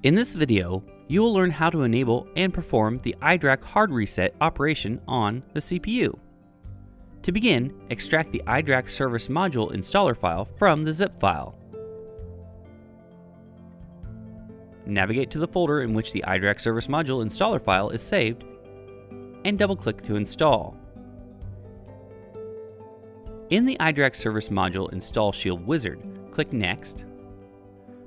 In this video, you will learn how to enable and perform the iDRAC hard reset operation on the CPU. To begin, extract the iDRAC service module installer file from the zip file. Navigate to the folder in which the iDRAC service module installer file is saved and double-click to install. In the iDRAC service module install shield wizard, click Next,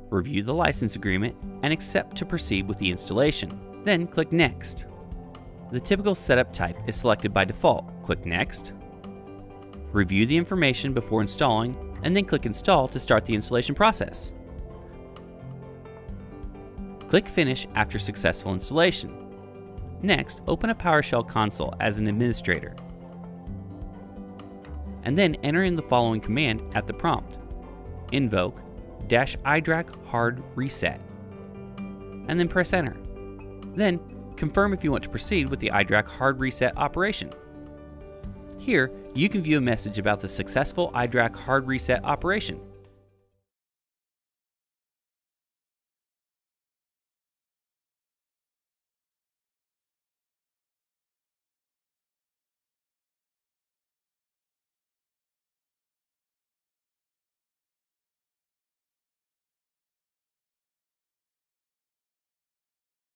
review the license agreement, and accept to proceed with the installation. Then click Next. The typical setup type is selected by default. Click Next, review the information before installing, and then click Install to start the installation process. Click Finish after successful installation. Next, open a PowerShell console as an administrator, and then enter in the following command at the prompt: invoke -iDRAC hard reset, and then press enter. Then confirm if you want to proceed with the iDRAC hard reset operation. Here, you can view a message about the successful iDRAC hard reset operation.